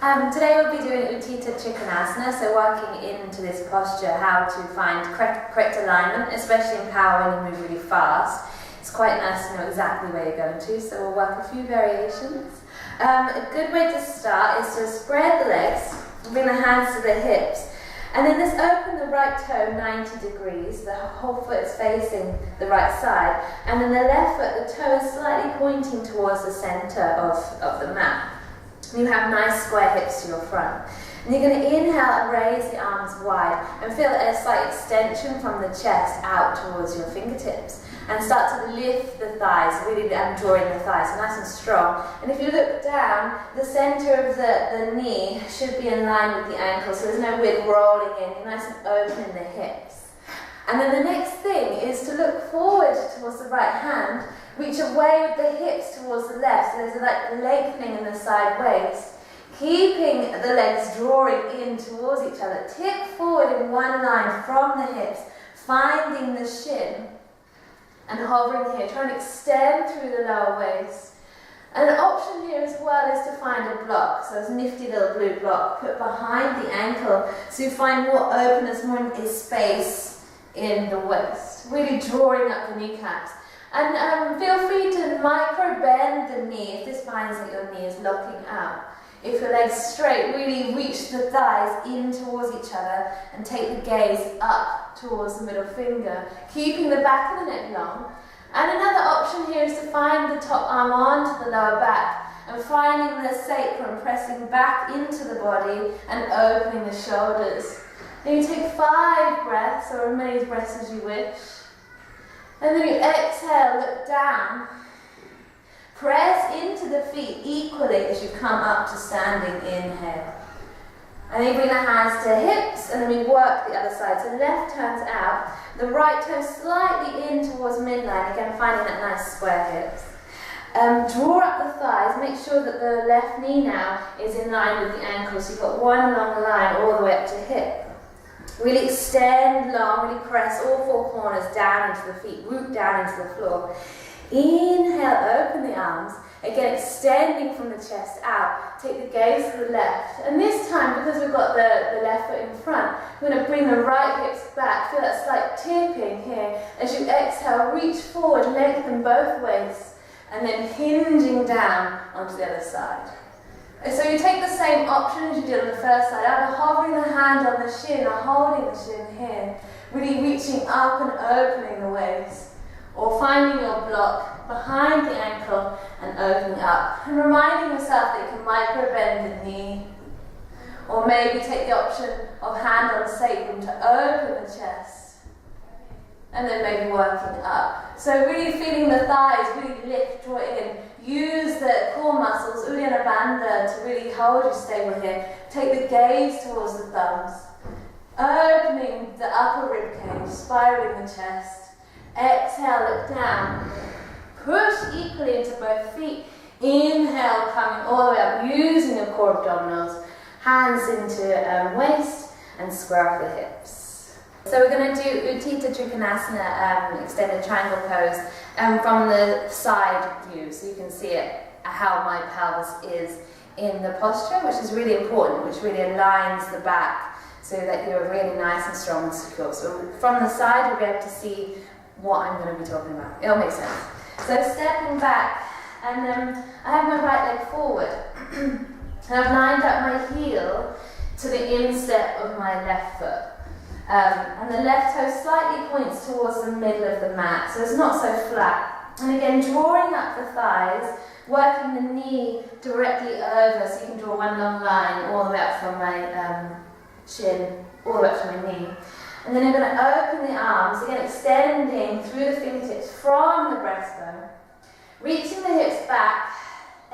Today we'll be doing Utthita Trikonasana, so working into this posture, how to find correct alignment, especially in power when you move really fast. It's quite nice to know exactly where you're going to, so we'll work a few variations. A good way to start is to spread the legs, bring the hands to the hips, and then just open the right toe 90 degrees, the whole foot is facing the right side, and then the left foot, the toe is slightly pointing towards the center of the mat. You have nice square hips to your front. And you're going to inhale and raise the arms wide and feel a slight extension from the chest out towards your fingertips. And start to lift the thighs, really drawing the thighs, so nice and strong. And if you look down, the center of the knee should be in line with the ankle, so there's no weird rolling in. You're nice and open in the hips. And then the next thing is to look forward towards the right hand, reach away with the hips towards the left, so there's a like lengthening in the side waist. Keeping the legs drawing in towards each other. Tip forward in one line from the hips, finding the shin, and hovering here. Try and extend through the lower waist. And an option here as well is to find a block, so this nifty little blue block, put behind the ankle, so you find more openness, more space in the waist. Really drawing up the kneecaps. And feel free to micro bend the knee if this finds that your knee is locking out. If your legs straight, really reach the thighs in towards each other and take the gaze up towards the middle finger, keeping the back of the neck long. And another option here is to find the top arm onto the lower back and finding the sacrum, pressing back into the body and opening the shoulders. Then you take 5 breaths, or as many breaths as you wish. And then you exhale, look down. Press into the feet equally as you come up to standing inhale. And then you bring the hands to hips, and then we work the other side. So left turns out, the right toe slightly in towards midline, again finding that nice square hips. Draw up the thighs, make sure that the left knee now is in line with the ankle, so you've got one long line all the way up to hip. Really extend long, really press all 4 corners down into the feet, root down into the floor. Inhale, open the arms, again extending from the chest out. Take the gaze to the left. And this time, because we've got the left foot in front, we're going to bring the right hips back. Feel that slight tipping here. As you exhale, reach forward, lengthen both waists, and then hinging down onto the other side. So you take the same option as you did on the first side, either hovering the hand on the shin or holding the shin here, really reaching up and opening the waist, or finding your block behind the ankle and opening up, and reminding yourself that you can micro bend the knee, or maybe take the option of hand on the sacrum to open the chest, and then maybe working up. So really feeling the thighs, really lift, draw in. Use the core muscles, Uddiyana Bandha, to really hold you stable here. Take the gaze towards the thumbs. Opening the upper rib cage, spiraling the chest. Exhale, look down. Push equally into both feet. Inhale, coming all the way up, using your core abdominals. Hands into waist and square up the hips. So we're going to do Utthita Trikonasana, extended triangle pose, from the side view, so you can see it, how my pelvis is in the posture, which is really important, which really aligns the back so that you're really nice and strong and secure. So from the side, you'll be able to see what I'm going to be talking about. It'll make sense. So stepping back, and I have my right leg forward, and I've lined up my heel to the instep of my left foot. And the left toe slightly points towards the middle of the mat, so it's not so flat. And again, drawing up the thighs, working the knee directly over, so you can draw one long line all the way up from my shin, all the way up to my knee. And then I'm going to open the arms, again extending through the fingertips from the breastbone, reaching the hips back.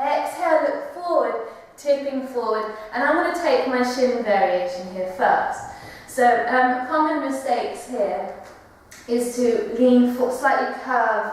Exhale, look forward, tipping forward, and I'm going to take my shin variation here first. So common mistakes here is to lean forward, slightly curve,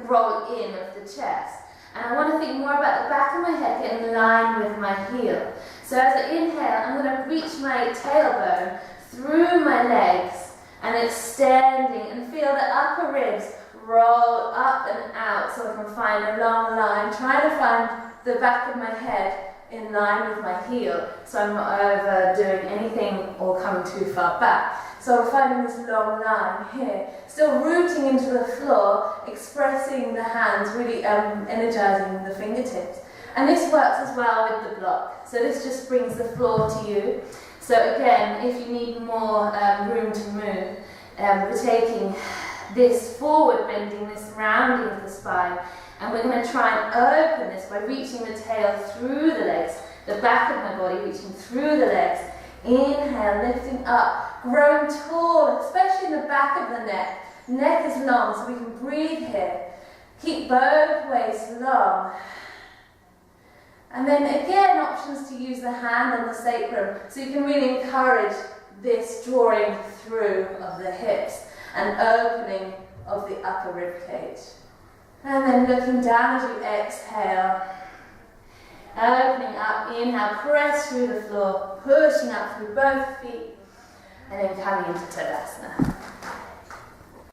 roll in of the chest. And I want to think more about the back of my head getting in line with my heel. So as I inhale, I'm going to reach my tailbone through my legs and extending, and feel the upper ribs roll up and out so I can find a long line. Trying to find the back of my head in line with my heel, so I'm not overdoing anything or coming too far back. So I'm finding this long line here, still rooting into the floor, expressing the hands, really energizing the fingertips. And this works as well with the block. So this just brings the floor to you. So again, if you need more room to move, we're taking this forward, bending this rounding of the spine, and we're going to try and open this by reaching the tail through the legs, the back of my body reaching through the legs. Inhale, lifting up, growing tall, especially in the back of the neck. Neck is long, so we can breathe here. Keep both waists long. And then again, options to use the hand on the sacrum, so you can really encourage this drawing through of the hips and opening of the upper rib cage. And then looking down as you exhale. Opening up, inhale, press through the floor, pushing up through both feet, and then coming into Tadasana.